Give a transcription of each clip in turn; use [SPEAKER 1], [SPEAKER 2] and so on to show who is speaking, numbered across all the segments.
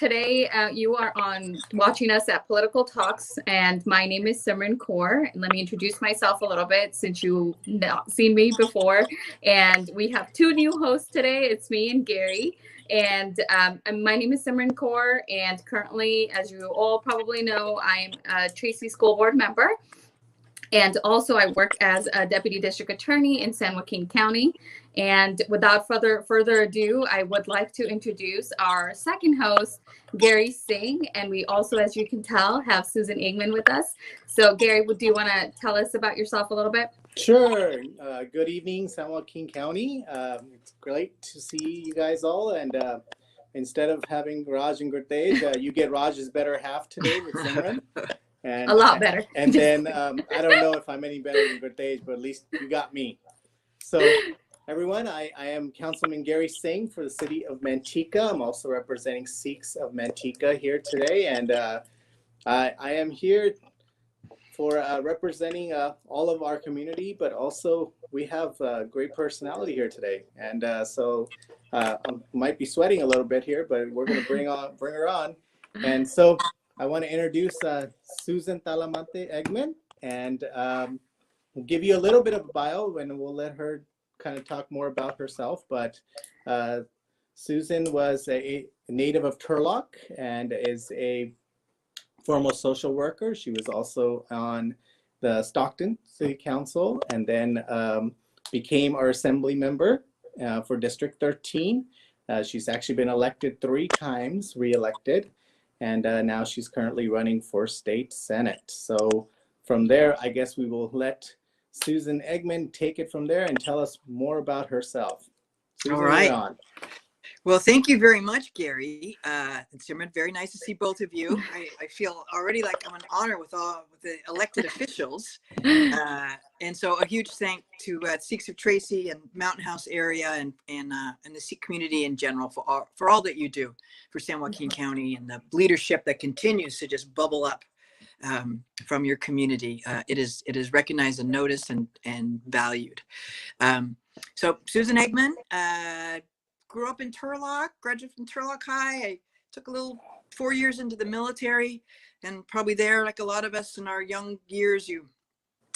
[SPEAKER 1] today you are watching us at Political Talks, and my name is Simran Kaur. And let me introduce myself a little bit since you've not seen me before. And we have two new hosts today. It's me and Gary. And my name is Simran Kaur, and currently, as you all probably know, I'm a Tracy School Board member. And also I work as a deputy district attorney in San Joaquin County. And without further ado, I would like to introduce our second host, Gary Singh. And we also, as you can tell, have Susan Ingman with us. So Gary, do you want to tell us about yourself a little bit?
[SPEAKER 2] Sure. Good evening, San Joaquin County. It's great to see you guys all. And instead of having Raj and Gurtej, you get Raj's better half today with Simran. And,
[SPEAKER 1] a lot better.
[SPEAKER 2] And then I don't know if I'm any better than Gurtej, but at least you got me. So everyone, I am Councilman Gary Singh for the city of Manteca. I'm also representing Sikhs of Manteca here today. And I am here for representing all of our community, but also we have a great personality here today. And so I might be sweating a little bit here, but we're going to bring her on. And so I want to introduce Susan Talamante Eggman, and we'll give you a little bit of a bio, and we'll let her kind of talk more about herself. But Susan was a native of Turlock and is a former social worker. She was also on the Stockton City Council, and then became our assembly member for District 13. She's actually been elected 3 times, re-elected. And now she's currently running for state senate. So from there, I guess we will let Susan Eggman take it from there and tell us more about herself. Susan,
[SPEAKER 3] all right.
[SPEAKER 2] You're on.
[SPEAKER 3] Well, thank you very much, Gary. And Simran, very nice to see both of you. I feel already like I'm an honor with the elected officials. And so a huge thank to Sikhs of Tracy and Mountain House area and the Sikh community in general for all that you do for San Joaquin County and the leadership that continues to just bubble up from your community. It is recognized and noticed and valued. So Susan Eggman, grew up in Turlock, graduated from Turlock High. I took a little 4 years into the military, and probably there, like a lot of us in our young years, you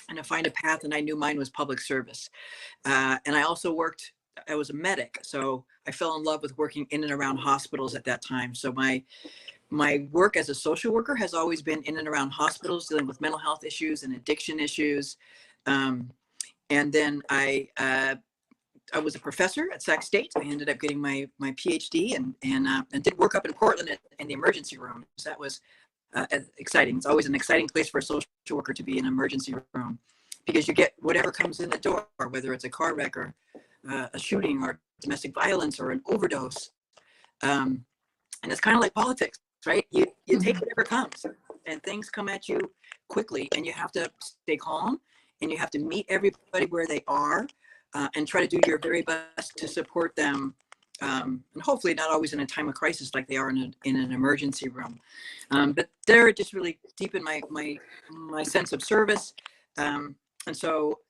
[SPEAKER 3] kind of find a path, and I knew mine was public service. And I also I was a medic, so I fell in love with working in and around hospitals at that time. So my work as a social worker has always been in and around hospitals, dealing with mental health issues and addiction issues. And then I was a professor at Sac State. I ended up getting my PhD and did work up in Portland in the emergency room. So that was exciting. It's always an exciting place for a social worker to be in an emergency room, because you get whatever comes in the door, whether it's a car wreck or a shooting or domestic violence or an overdose. And it's kind of like politics, right? You take whatever comes, and things come at you quickly, and you have to stay calm, and you have to meet everybody where they are. And try to do your very best to support them, and hopefully not always in a time of crisis like they are in an emergency room. But they're just really deep in my sense of service. And so,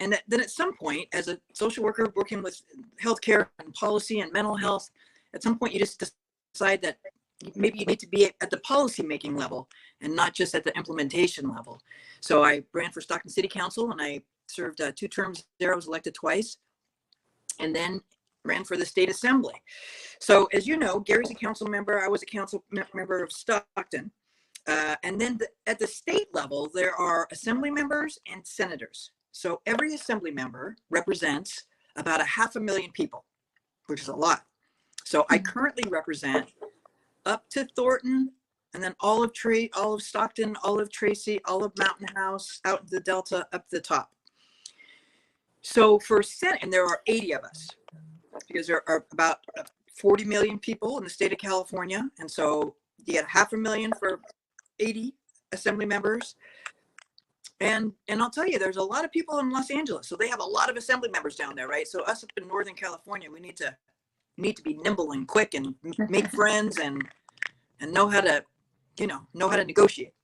[SPEAKER 3] and then at some point, as a social worker working with healthcare and policy and mental health, at some point you just decide that maybe you need to be at the policy making level and not just at the implementation level. So I ran for Stockton City Council, and I served 2 terms there. I was elected twice, and then ran for the state assembly. So as you know, Gary's a council member. I was a council member of Stockton. And then at the state level, there are assembly members and senators. So every assembly member represents about 500,000 people, which is a lot. So I currently represent up to Thornton, and then all of Stockton, all of Tracy, all of Mountain House, out the Delta, up the top. So for Senate, and there are 80 of us, because there are about 40 million people in the state of California. And so you get 500,000 for 80 assembly members. And I'll tell you, there's a lot of people in Los Angeles. So they have a lot of assembly members down there, right? So us up in Northern California, we need to be nimble and quick and make friends and know how to, know how to negotiate.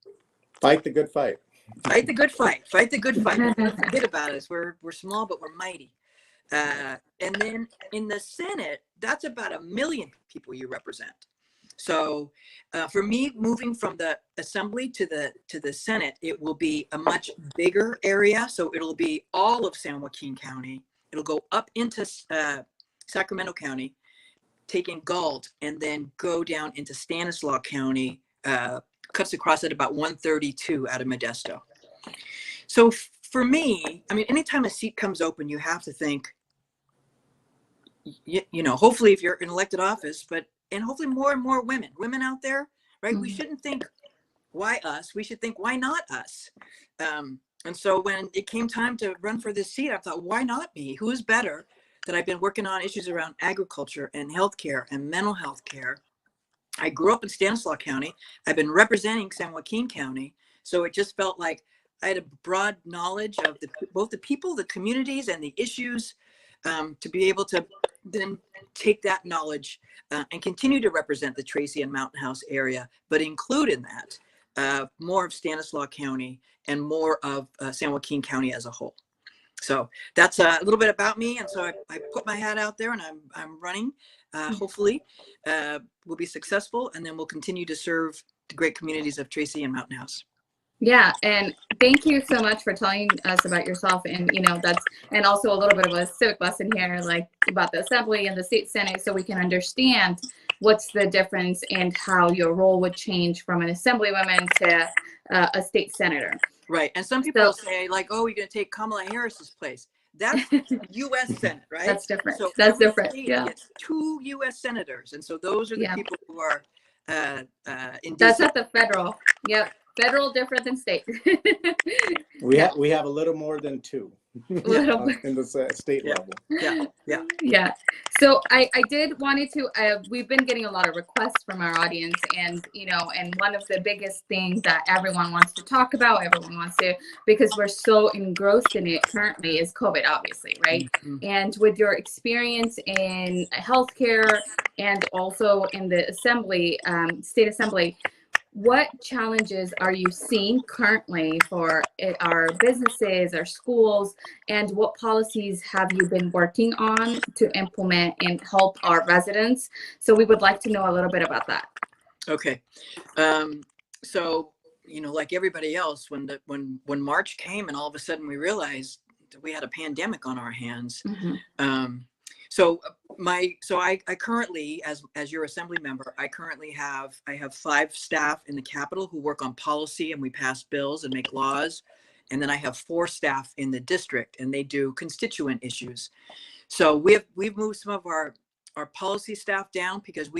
[SPEAKER 2] Fight the good fight.
[SPEAKER 3] Fight the good fight. Fight the good fight. Don't forget about us. We're small, but we're mighty. And then in the Senate, that's about 1 million people you represent. So for me, moving from the assembly to the Senate, it will be a much bigger area. So it'll be all of San Joaquin County. It'll go up into Sacramento County, taking Galt, and then go down into Stanislaus County, cuts across at about 132 out of Modesto. So for me, I mean, anytime a seat comes open, you have to think, you know, hopefully if you're in elected office, and hopefully more and more women out there, right? We shouldn't think, why us? We should think, why not us? And so when it came time to run for this seat, I thought, why not me? Who is better? That I've been working on issues around agriculture and healthcare and mental health care. I grew up in Stanislaus County. I've been representing San Joaquin County. So it just felt like I had a broad knowledge of both the people, the communities, and the issues, to be able to then take that knowledge and continue to represent the Tracy and Mountain House area, but include in that more of Stanislaus County and more of San Joaquin County as a whole. So that's a little bit about me. And so I put my hat out there, and I'm running. Hopefully we'll be successful, and then we'll continue to serve the great communities of Tracy and Mountain House.
[SPEAKER 1] Yeah, and thank you so much for telling us about yourself, and you know, and also a little bit of a civic lesson here, like about the assembly and the state senate, so we can understand what's the difference and how your role would change from an assemblywoman to a state senator.
[SPEAKER 3] Right, and some people say like, "Oh, you're going to take Kamala Harris's place." That's U.S. Senate, right?
[SPEAKER 1] That's different.
[SPEAKER 3] So
[SPEAKER 1] that's different. Yeah,
[SPEAKER 3] it's 2 U.S. senators, and so those are the people who are in.
[SPEAKER 1] That's at the federal. Yep. Federal different than state.
[SPEAKER 2] we have a little more than 2 in the state level.
[SPEAKER 1] Yeah. So I did wanted to. We've been getting a lot of requests from our audience, and you know, and one of the biggest things that everyone wants to talk about, because we're so engrossed in it currently, is COVID, obviously, right? And with your experience in healthcare and also in the assembly, state assembly, what challenges are you seeing currently for our businesses, our schools, and what policies have you been working on to implement and help our residents? So we would like to know a little bit about that.
[SPEAKER 3] Okay. So, you know, like everybody else, when March came and all of a sudden we realized that we had a pandemic on our hands, So I currently, as your assembly member, I have 5 staff in the Capitol who work on policy, and we pass bills and make laws. And then I have 4 staff in the district, and they do constituent issues. So we've moved some of our policy staff down because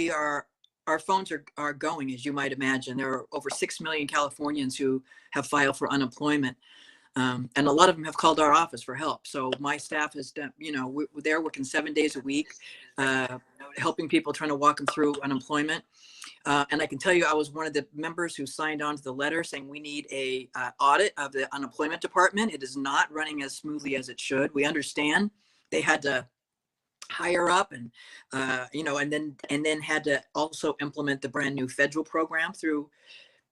[SPEAKER 3] our phones are going, as you might imagine. There are over 6 million Californians who have filed for unemployment. And a lot of them have called our office for help. So my staff has done, you know, they're working 7 days a week, helping people, trying to walk them through unemployment. And I can tell you, I was one of the members who signed on to the letter saying we need a audit of the unemployment department. It is not running as smoothly as it should. We understand they had to hire up and, you know, and then had to also implement the brand new federal program through,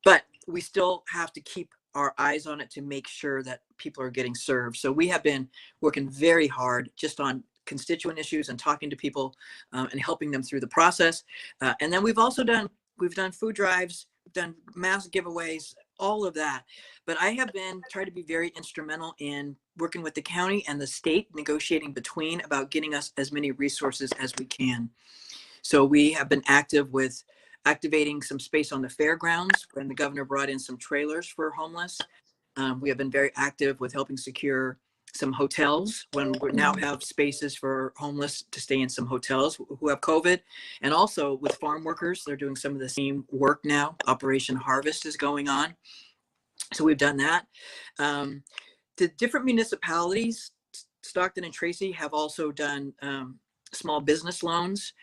[SPEAKER 3] but we still have to keep our eyes on it to make sure that people are getting served. So we have been working very hard just on constituent issues and talking to people and helping them through the process. And then we've done food drives, done mass giveaways, all of that. But I have been trying to be very instrumental in working with the county and the state, negotiating between about getting us as many resources as we can. So we have been active with activating some space on the fairgrounds when the governor brought in some trailers for homeless. We have been very active with helping secure some hotels when we now have spaces for homeless to stay in some hotels who have COVID. And also with farm workers, they're doing some of the same work now. Operation Harvest is going on. So we've done that. The different municipalities, Stockton and Tracy, have also done small business loans.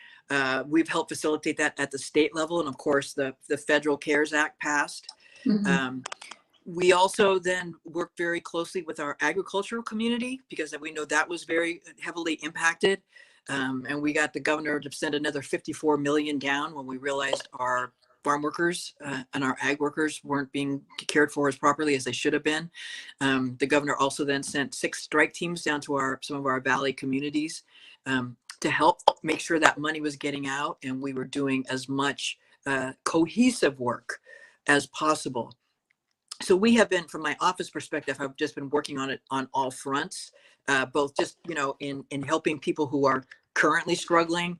[SPEAKER 3] We've helped facilitate that at the state level. And of course, the Federal CARES Act passed. We also then work very closely with our agricultural community because we know that was very heavily impacted. And we got the governor to send another 54 million down when we realized our farm workers and our ag workers weren't being cared for as properly as they should have been. The governor also then sent 6 strike teams down to some of our valley communities to help make sure that money was getting out, and we were doing as much cohesive work as possible. So we have been, from my office perspective, I've just been working on it on all fronts, both just, in helping people who are currently struggling,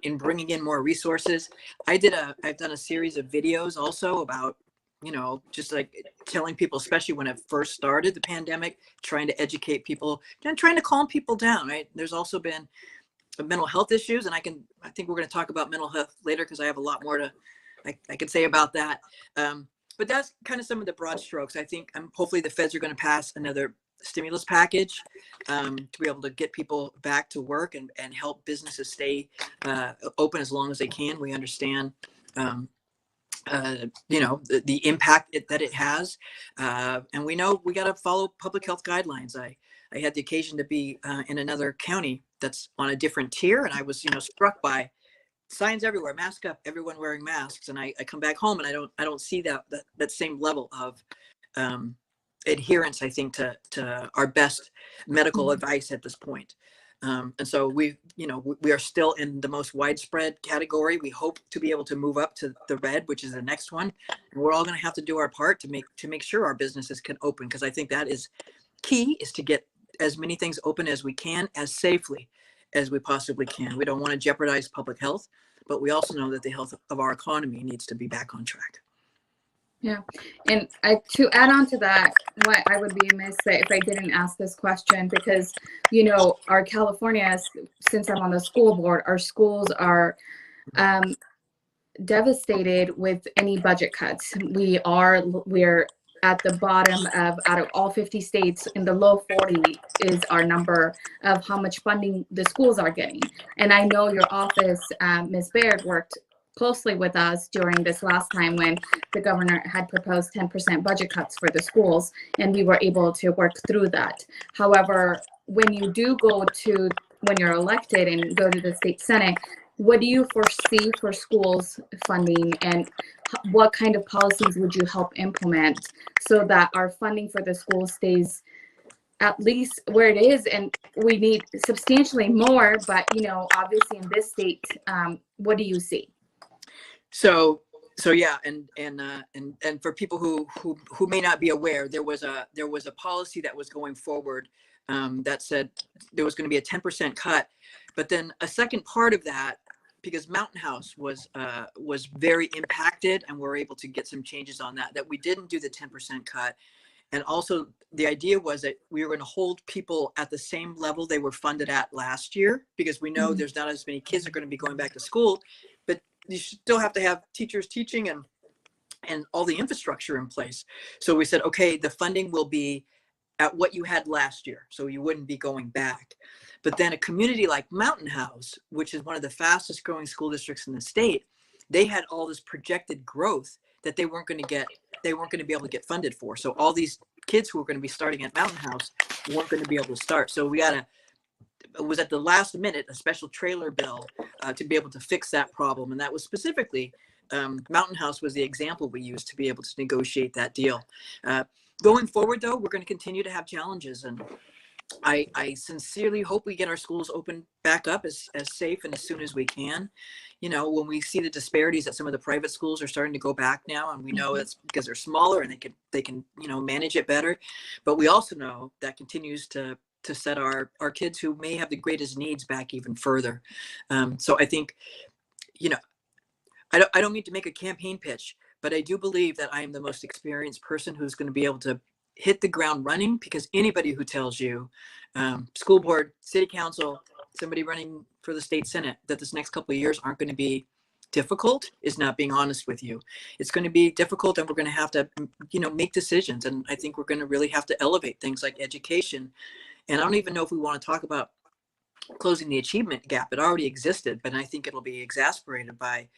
[SPEAKER 3] in bringing in more resources. I've done a series of videos also about, just like telling people, especially when it first started, the pandemic, trying to educate people and trying to calm people down, right? There's also been mental health issues, and I think we're going to talk about mental health later, because I have a lot more I can say about that. But that's kind of some of the broad strokes. I think hopefully the feds are going to pass another stimulus package to be able to get people back to work and help businesses stay open as long as they can. We understand, the impact that it has. And we know we got to follow public health guidelines. I had the occasion to be in another county that's on a different tier, and I was, struck by signs everywhere, mask up, everyone wearing masks. And I come back home and I don't see that same level of adherence, I think, to our best medical advice at this point. And so we are still in the most widespread category. We hope to be able to move up to the red, which is the next one. And we're all going to have to do our part to make sure our businesses can open, because I think that is key, is to get as many things open as we can, as safely as we possibly can. We don't want to jeopardize public health, but we also know that the health of our economy needs to be back on track.
[SPEAKER 1] Yeah. And to add on to that, what I would be amiss if I didn't ask this question, because, our California, since I'm on the school board, our schools are devastated with any budget cuts. We're at the bottom out of all 50 states, in the low 40 is our number of how much funding the schools are getting. And I know your office, Ms. Baird, worked closely with us during this last time when the governor had proposed 10% budget cuts for the schools, and we were able to work through that. However, when you're elected and go to the state senate, what do you foresee for schools funding, and what kind of policies would you help implement so that our funding for the school stays at least where it is? And we need substantially more, but obviously in this state, what do you see?
[SPEAKER 3] So yeah, and for people who may not be aware, there was a policy that was going forward that said there was going to be a 10% cut, but then a second part of that, because Mountain House was very impacted, and we're able to get some changes on that we didn't do the 10% cut. And also the idea was that we were going to hold people at the same level they were funded at last year, because we know there's not as many kids are going to be going back to school, but you still have to have teachers teaching and all the infrastructure in place. So we said, okay, the funding will be at what you had last year, so you wouldn't be going back. But then a community like Mountain House, which is one of the fastest growing school districts in the state, they had all this projected growth that they weren't going to be able to get funded for. So all these kids who were going to be starting at Mountain House weren't going to be able to start. So it was at the last minute, a special trailer bill to be able to fix that problem. And that was specifically, Mountain House was the example we used to be able to negotiate that deal. Going forward, though, we're going to continue to have challenges. And I sincerely hope we get our schools open back up as safe and as soon as we can. When we see the disparities that some of the private schools are starting to go back now, and we know it's because they're smaller and they can manage it better. But we also know that continues to set our kids who may have the greatest needs back even further. So I think, I don't mean to make a campaign pitch, but I do believe that I am the most experienced person who's going to be able to hit the ground running, because anybody who tells you, school board, city council, somebody running for the state senate, that this next couple of years aren't going to be difficult is not being honest with you. It's going to be difficult, and we're going to have to, make decisions. And I think we're going to really have to elevate things like education. And I don't even know if we want to talk about closing the achievement gap. It already existed, but I think it'll be exacerbated by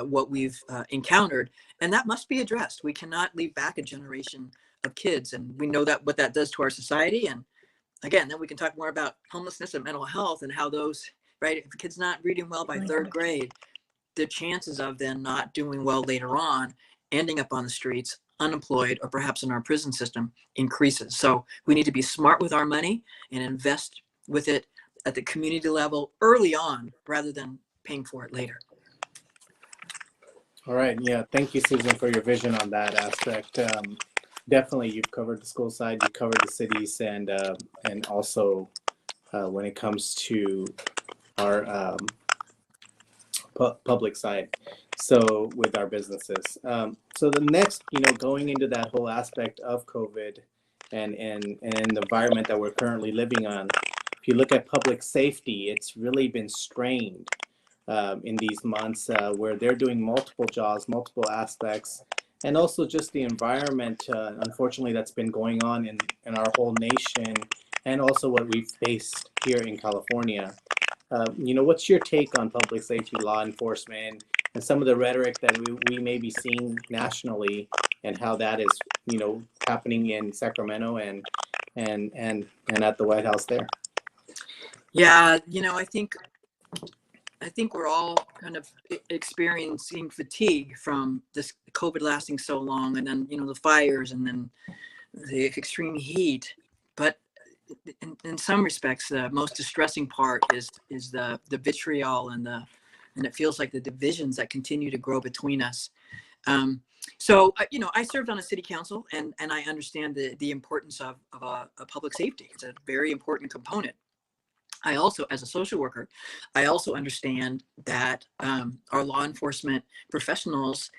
[SPEAKER 3] what we've encountered. And that must be addressed. We cannot leave back a generation of kids. And we know that what that does to our society. And again, then we can talk more about homelessness and mental health and how those, right, if a kid's not reading well by third grade, the chances of them not doing well later on, ending up on the streets, unemployed, or perhaps in our prison system increases. So we need to be smart with our money and invest with it at the community level early on, rather than paying for it later.
[SPEAKER 2] All right. Yeah. Thank you, Susan, for your vision on that aspect. Definitely, you've covered the school side, you covered the cities, and also when it comes to our public side. So with our businesses. So the next, going into that whole aspect of COVID and the environment that we're currently living on, if you look at public safety, it's really been strained in these months where they're doing multiple jobs, multiple aspects, and also just the environment, unfortunately, that's been going on in our whole nation, and also what we've faced here in California. What's your take on public safety, law enforcement, and some of the rhetoric that we may be seeing nationally, and how that is, happening in Sacramento and at the White House there?
[SPEAKER 3] Yeah, I think we're all kind of experiencing fatigue from this COVID lasting so long, and then the fires, and then the extreme heat. But in some respects, the most distressing part is the vitriol and it feels like the divisions that continue to grow between us. So I served on a city council, and I understand the importance of a public safety. It's a very important component. I also, as a social worker, I also understand that our law enforcement professionals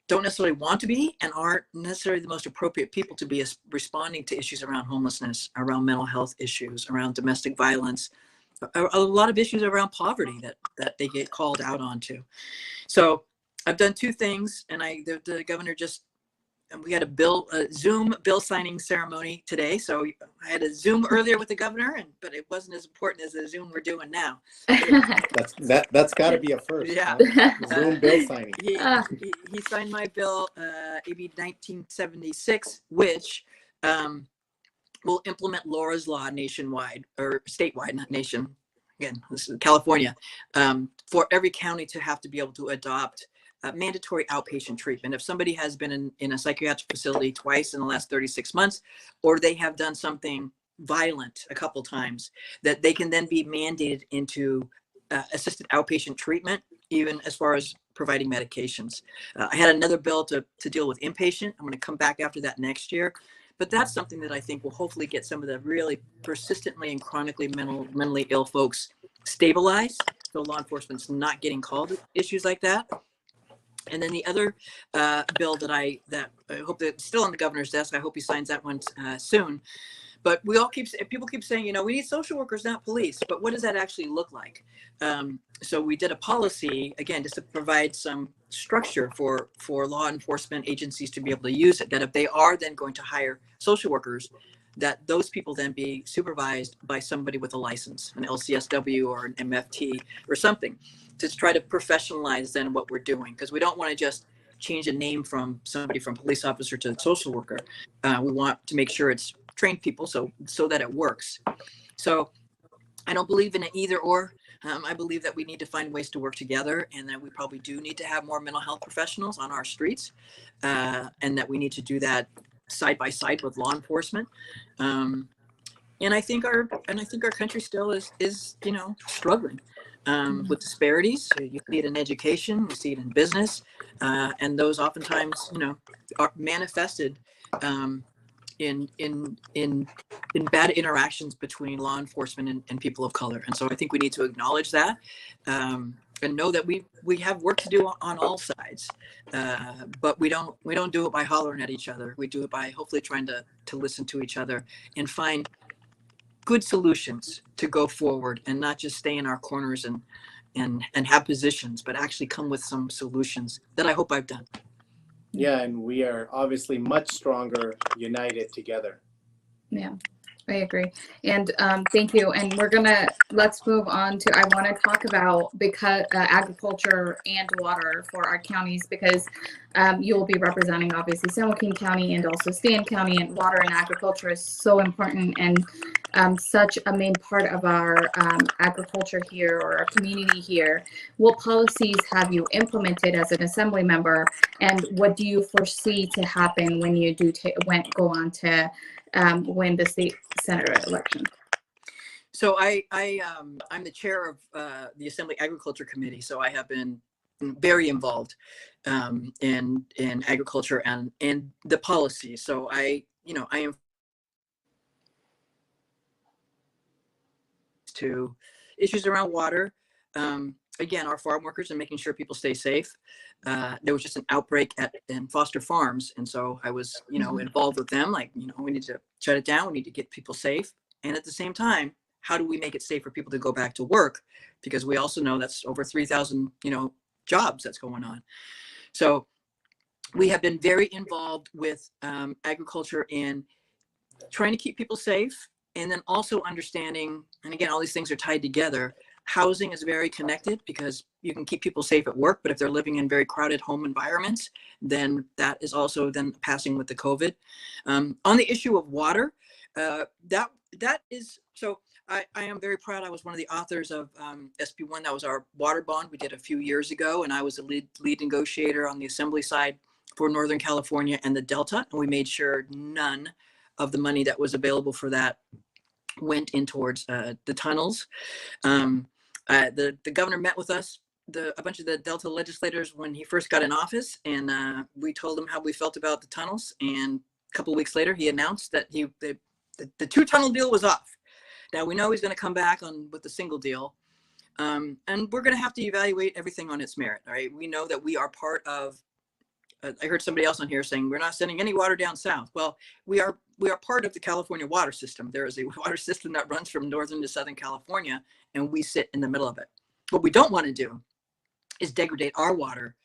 [SPEAKER 3] don't necessarily want to be, and aren't necessarily the most appropriate people to be responding to issues around homelessness, around mental health issues, around domestic violence, a lot of issues around poverty that they get called out onto. So I've done two things, and the governor we had a Zoom bill signing ceremony today. So I had a Zoom earlier with the governor, but it wasn't as important as the Zoom we're doing now.
[SPEAKER 2] That's got to be a first.
[SPEAKER 3] Yeah.
[SPEAKER 2] Huh? Zoom bill signing.
[SPEAKER 3] He signed my bill, AB 1976, which will implement Laura's Law nationwide, or statewide, not nation. Again, this is California, for every county to have to be able to adopt mandatory outpatient treatment. If somebody has been in a psychiatric facility twice in the last 36 months, or they have done something violent a couple times, that they can then be mandated into assisted outpatient treatment, even as far as providing medications. I had another bill to deal with inpatient. I'm going to come back after that next year. But that's something that I think will hopefully get some of the really persistently and chronically mentally ill folks stabilized, so law enforcement's not getting called issues like that. And then the other bill that I hope that's still on the governor's desk, I hope he signs that one soon. But people keep saying, we need social workers, not police. But what does that actually look like? So we did a policy, again, just to provide some structure for law enforcement agencies to be able to use it, that if they are then going to hire social workers, that those people then be supervised by somebody with a license, an LCSW or an MFT or something, to try to professionalize then what we're doing. Because we don't want to just change a name from somebody from police officer to social worker. We want to make sure it's trained people so that it works. So I don't believe in an either or. I believe that we need to find ways to work together, and that we probably do need to have more mental health professionals on our streets, and that we need to do that side by side with law enforcement. And I think our country still is struggling with disparities. You see it in education, you see it in business, and those oftentimes are manifested in bad interactions between law enforcement and people of color. And so I think we need to acknowledge that, and know that we have work to do on all sides. But we don't do it by hollering at each other. We do it by hopefully trying to listen to each other and find good solutions to go forward, and not just stay in our corners and have positions, but actually come with some solutions that I hope I've done.
[SPEAKER 2] Yeah, and we are obviously much stronger united together.
[SPEAKER 1] Yeah, I agree. And thank you. And let's move on to, I want to talk about agriculture and water for our counties, because you will be representing obviously San Joaquin County and also Stan County, and water and agriculture is so important and such a main part of our agriculture here, or our community here. What policies have you implemented as an assembly member, and what do you foresee to happen when you do go on to win the state senator election?
[SPEAKER 3] So I'm the chair of the Assembly Agriculture Committee. So I have been very involved in agriculture and the policy. So I am to issues around water. Again, our farm workers and making sure people stay safe. There was just an outbreak in Foster Farms, and so I was, involved with them. Like, we need to shut it down. We need to get people safe, and at the same time, how do we make it safe for people to go back to work? Because we also know that's over 3,000, jobs that's going on. So we have been very involved with agriculture in trying to keep people safe, and then also understanding, and again, all these things are tied together. Housing is very connected because you can keep people safe at work, but if they're living in very crowded home environments, then that is also then passing with the COVID. On the issue of water, that is, so I am very proud. I was one of the authors of SB1. That was our water bond we did a few years ago, and I was a lead negotiator on the assembly side for Northern California and the Delta, and we made sure none of the money that was available for that went in towards the tunnels. The governor met with us, a bunch of the Delta legislators, when he first got in office, and we told him how we felt about the tunnels. And a couple of weeks later, he announced that the 2-tunnel deal was off. Now we know he's going to come back with the single deal, and we're going to have to evaluate everything on its merit. All right, we know that we are part of. I heard somebody else on here saying we're not sending any water down south. Well, we are part of the California water system. There is a water system that runs from northern to southern California, and we sit in the middle of it. What we don't want to do is degrade our water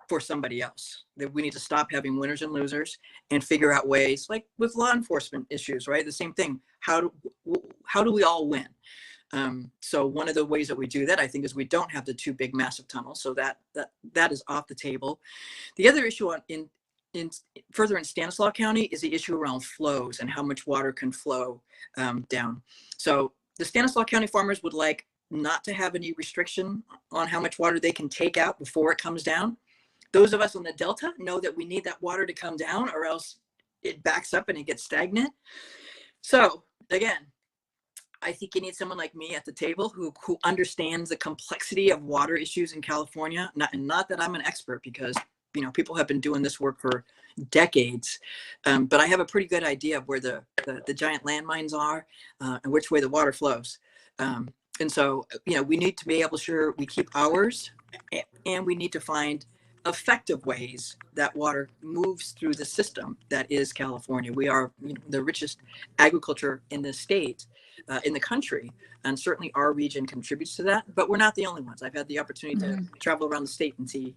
[SPEAKER 3] for somebody else. That we need to stop having winners and losers and figure out ways, like with law enforcement issues, right? The same thing. How do we all win? So one of the ways that we do that, I think, is we don't have the 2 big massive tunnels. So that is off the table. The other issue further in Stanislaus County is the issue around flows and how much water can flow down. So the Stanislaus County farmers would like not to have any restriction on how much water they can take out before it comes down. Those of us on the Delta know that we need that water to come down, or else it backs up and it gets stagnant. So again, I think you need someone like me at the table who understands the complexity of water issues in California. Not that I'm an expert, because people have been doing this work for decades, but I have a pretty good idea of where the giant landmines are and which way the water flows. And so we need to be able to sure we keep ours, and we need to find effective ways that water moves through the system that is California. We are the richest agriculture in the state, in the country, and certainly our region contributes to that, but we're not the only ones. I've had the opportunity to travel around the state and see,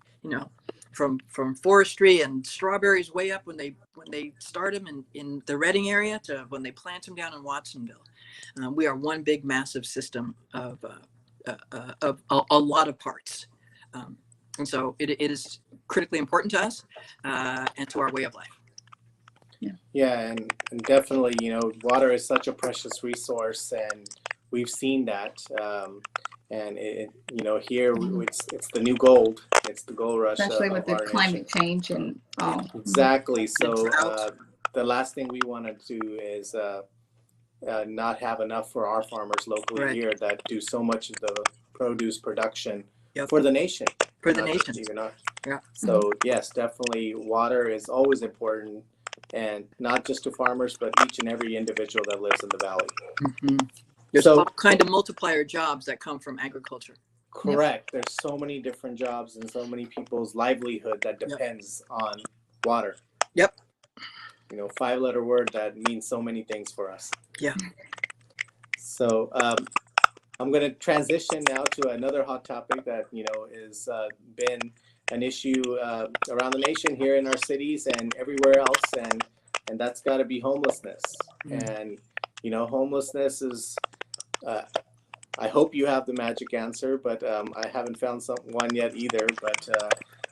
[SPEAKER 3] from forestry and strawberries way up when they start them in the Redding area to when they plant them down in Watsonville. We are one big massive system of a lot of parts. And so it is critically important to us and to our way of life.
[SPEAKER 2] Yeah, and definitely, water is such a precious resource, and we've seen that. And here it's the new gold. It's the gold rush,
[SPEAKER 1] especially with the climate change and all.
[SPEAKER 2] Exactly. So the last thing we want to do is not have enough for our farmers locally here that do so much of the produce production for the nation.
[SPEAKER 3] For the nation.
[SPEAKER 2] So yes, definitely, water is always important, and not just to farmers, but each and every individual that lives in the valley.
[SPEAKER 3] There's all kind of multiplier jobs that come from agriculture.
[SPEAKER 2] Correct. There's so many different jobs and so many people's livelihood that depends on water. 5-letter word that means so many things for us.
[SPEAKER 3] Yeah.
[SPEAKER 2] So I'm going to transition now to another hot topic that is been an issue around the nation, here in our cities and everywhere else, and that's got to be homelessness. And homelessness is. I hope you have the magic answer, but I haven't found one yet either. But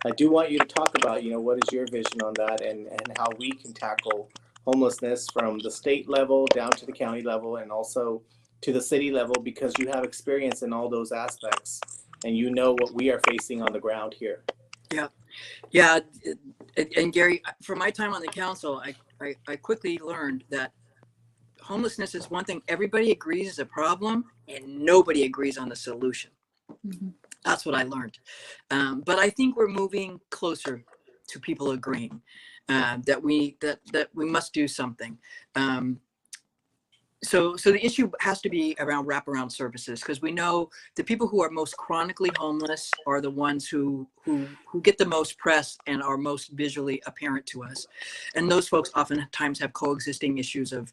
[SPEAKER 2] I do want you to talk about, what is your vision on that, and how we can tackle homelessness from the state level down to the county level and also to the city level, because you have experience in all those aspects and what we are facing on the ground here.
[SPEAKER 3] Yeah. And Gary, from my time on the council, I quickly learned that homelessness is one thing everybody agrees is a problem and nobody agrees on the solution. That's what I learned. But I think we're moving closer to people agreeing that we must do something. So the issue has to be around wraparound services, because we know the people who are most chronically homeless are the ones who get the most press and are most visually apparent to us. And those folks oftentimes have coexisting issues of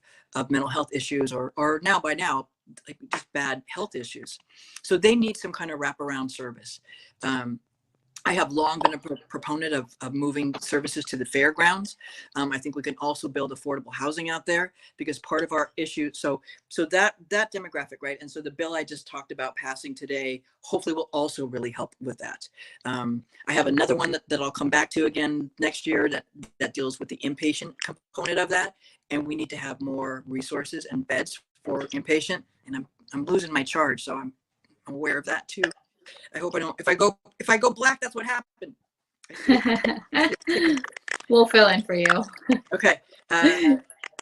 [SPEAKER 3] mental health issues, or now like just bad health issues. So they need some kind of wraparound service. I have long been a proponent of moving services to the fairgrounds. I think we can also build affordable housing out there, because part of our issue, so that demographic, right? And so the bill I just talked about passing today, hopefully will also really help with that. I have another one that I'll come back to again next year that deals with the inpatient component of that. And we need to have more resources and beds for inpatient. And I'm losing my charge, so I'm aware of that too. I hope I don't. If I go black, that's what happened.
[SPEAKER 1] We'll fill in for you.
[SPEAKER 3] Okay.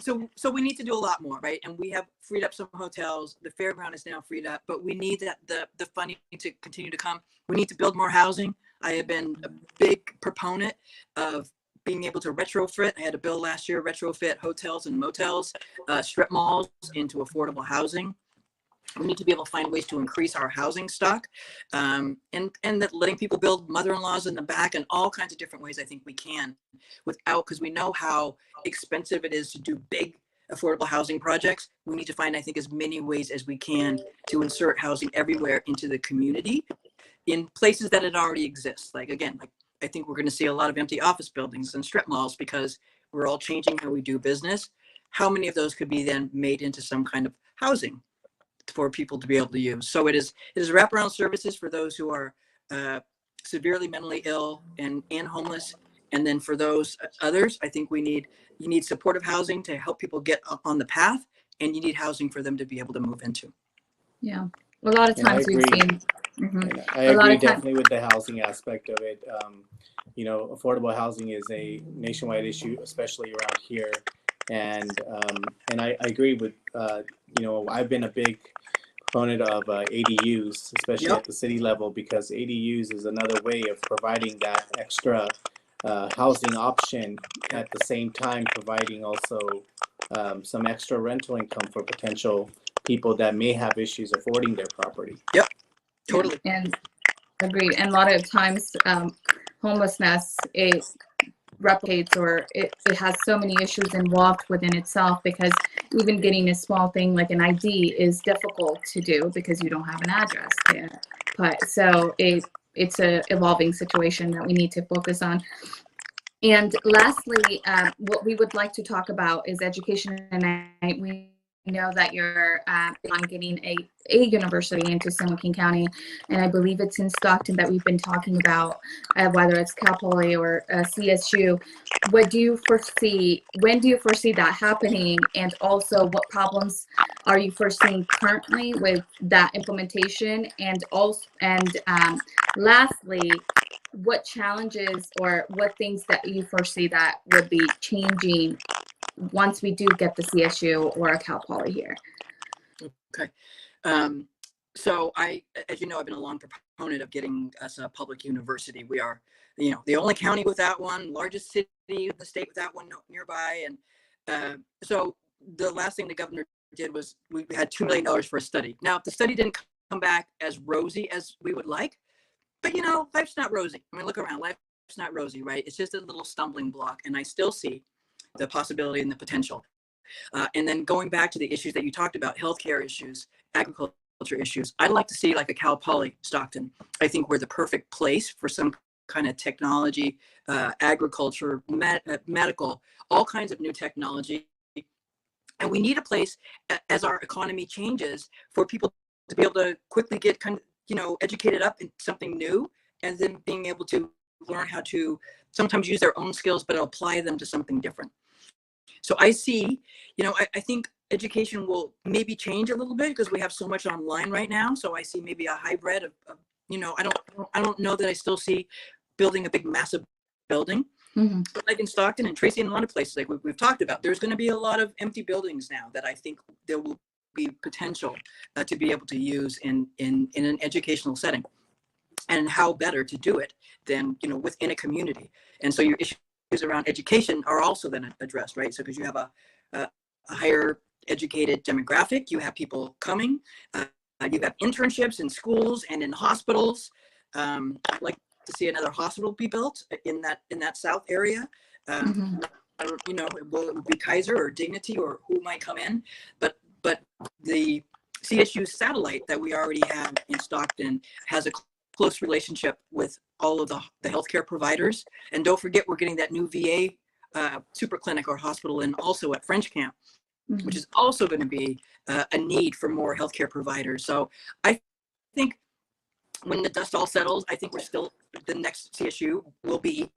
[SPEAKER 3] So we need to do a lot more, right? And we have freed up some hotels. The fairground is now freed up, but we need the funding to continue to come. We need to build more housing. I have been a big proponent of being able to retrofit. I had a bill last year, retrofit hotels and motels, strip malls into affordable housing. We need to be able to find ways to increase our housing stock, and that letting people build mother-in-laws in the back, and all kinds of different ways I think we can, because we know how expensive it is to do big affordable housing projects. We need to find, I think, as many ways as we can to insert housing everywhere into the community in places that it already exists. Like I think we're going to see a lot of empty office buildings and strip malls because we're all changing how we do business. How many of those could be then made into some kind of housing for people to be able to use? So it is wraparound services for those who are severely mentally ill and homeless. And then for those others, I think you need supportive housing to help people get on the path, and you need housing for them to be able to move into.
[SPEAKER 1] Yeah. A lot of times we've seen.
[SPEAKER 2] I agree definitely with the housing aspect of it. Affordable housing is a nationwide issue, especially around here. And I agree with, I've been a big proponent of ADUs, especially at the city level, because ADUs is another way of providing that extra housing option, at the same time providing also some extra rental income for potential people that may have issues affording their property.
[SPEAKER 3] Yep, totally.
[SPEAKER 1] And agreed. And a lot of times homelessness, it replicates, or it has so many issues involved within itself, because even getting a small thing like an ID is difficult to do because you don't have an address there. But so it's a evolving situation that we need to focus on. And lastly, what we would like to talk about is education. And we know that you're on getting a university into San Joaquin County, and I believe it's in Stockton that we've been talking about, whether it's Cal Poly or CSU. What do you foresee? When do you foresee that happening? And also, what problems are you foreseeing currently with that implementation? And lastly, what challenges or what things that you foresee that would be changing once we do get the CSU or a Cal Poly here?
[SPEAKER 3] Okay. So as you know, I've been a long proponent of getting us a public university. We are, the only county without one, largest city in the state without one nearby. And so the last thing the governor did was we had $2 million for a study. Now, the study didn't come back as rosy as we would like, but life's not rosy. I mean, look around, life's not rosy, right? It's just a little stumbling block. And I still see the possibility and the potential. And then going back to the issues that you talked about, healthcare issues, agriculture issues, I'd like to see like a Cal Poly Stockton. I think we're the perfect place for some kind of technology, agriculture, medical, all kinds of new technology. And we need a place, as our economy changes, for people to be able to quickly get educated up in something new, and then being able to learn how to sometimes use their own skills, but apply them to something different. So I see, I think education will maybe change a little bit because we have so much online right now. So I see maybe a hybrid of I don't know that I still see building a big, massive building. But like in Stockton and Tracy and a lot of places like we've talked about, there's going to be a lot of empty buildings now that I think there will be potential to be able to use in an educational setting. and how better to do it than, within a community. And so your issues around education are also then addressed, right? So because you have a higher educated demographic, you have people coming, you have internships in schools and in hospitals. I'd like to see another hospital be built in that South area. I don't, it would be Kaiser or Dignity or who might come in, but the CSU satellite that we already have in Stockton has a close relationship with all of the healthcare providers. And don't forget, we're getting that new VA super clinic or hospital in also at French Camp, which is also going to be a need for more healthcare providers. So I think when the dust all settles, I think the next CSU will be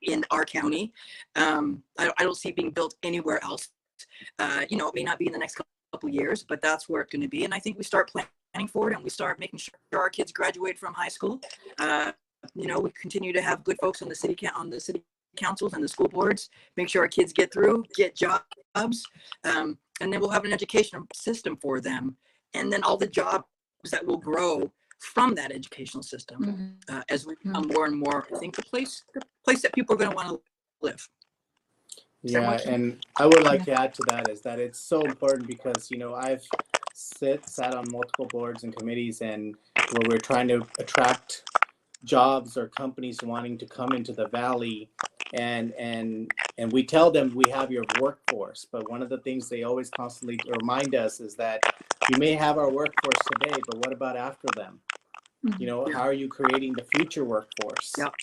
[SPEAKER 3] in our county. I don't see it being built anywhere else. It may not be in the next couple of years, but that's where it's going to be. And I think we start planning for it, and we start making sure our kids graduate from high school. We continue to have good folks on the city councils and the school boards, make sure our kids get through, get jobs, and then we'll have an educational system for them. And then all the jobs that will grow from that educational system as we become more and more, I think, the place that people are going to want to live.
[SPEAKER 2] Yeah, and I would like to add to that is that it's so important because, I've sat on multiple boards and committees and where we're trying to attract jobs or companies wanting to come into the valley, and we tell them we have your workforce, but one of the things they always constantly remind us is that you may have our workforce today, but what about after them? How are you creating the future workforce?
[SPEAKER 3] Yep.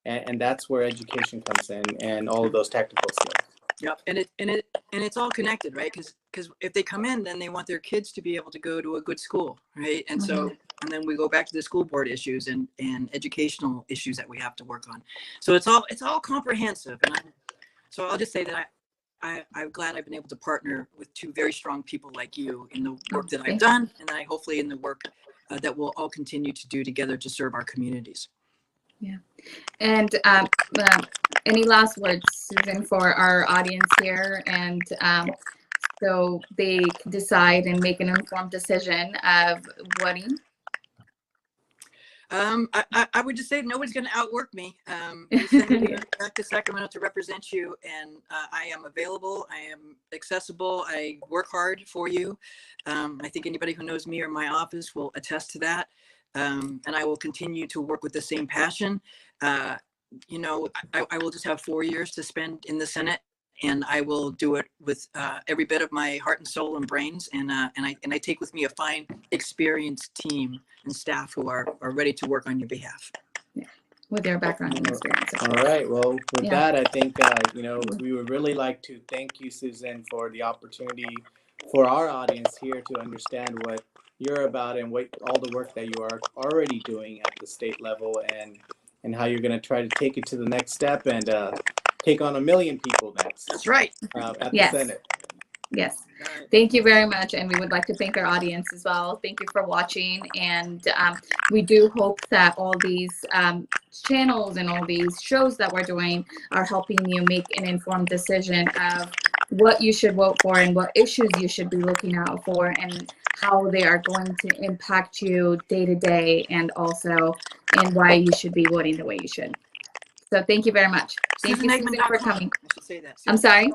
[SPEAKER 2] And that's where education comes in and all of those technical skills.
[SPEAKER 3] Yep. And it's all connected, right? Because if they come in, then they want their kids to be able to go to a good school, right? And so, and then we go back to the school board issues and educational issues that we have to work on. So it's all comprehensive. And so I'll just say that I'm glad I've been able to partner with two very strong people like you in the work that I've done, and I hopefully in the work that we'll all continue to do together to serve our communities.
[SPEAKER 1] Yeah. And any last words, Susan, for our audience here, and so they can decide and make an informed decision of voting?
[SPEAKER 3] I would just say nobody's going to outwork me. You send me back to Sacramento to represent you, and I am available. I am accessible. I work hard for you. I think anybody who knows me or my office will attest to that. And I will continue to work with the same passion. I will just have 4 years to spend in the Senate, and I will do it with every bit of my heart and soul and brains. And I take with me a fine, experienced team and staff who are ready to work on your behalf.
[SPEAKER 1] Yeah, with their background and experience.
[SPEAKER 2] All right. Well, with that, I think we would really like to thank you, Susan, for the opportunity for our audience here to understand what you're about and what all the work that you are already doing at the state level, and how you're going to try to take it to the next step and take on 1 million people next.
[SPEAKER 3] That's right.
[SPEAKER 2] At the Senate.
[SPEAKER 1] Yes. Thank you very much. And we would like to thank our audience as well. Thank you for watching. And we do hope that all these channels and all these shows that we're doing are helping you make an informed decision of what you should vote for and what issues you should be looking out for and how they are going to impact you day to day, and also and why you should be voting the way you should. So thank you very much. Thank you, Susan, for coming.
[SPEAKER 3] I should say that.
[SPEAKER 1] I'm sorry?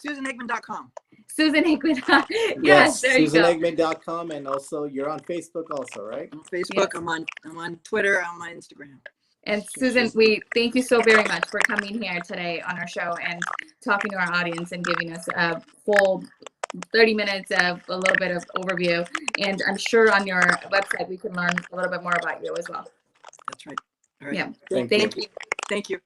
[SPEAKER 3] SusanEggman.com.
[SPEAKER 1] Susan Eggman.
[SPEAKER 2] Yes,
[SPEAKER 1] there you go.
[SPEAKER 2] SusanEggman.com, and also you're on Facebook also, right?
[SPEAKER 3] I'm on Facebook. Yes. I'm on Twitter. I'm on Instagram.
[SPEAKER 1] And Susan, we thank you so very much for coming here today on our show and talking to our audience and giving us a full 30 minutes of a little bit of overview. And I'm sure on your website we can learn a little bit more about you as well.
[SPEAKER 3] That's right. All right.
[SPEAKER 1] Yeah.
[SPEAKER 2] Thank you.
[SPEAKER 3] Thank you.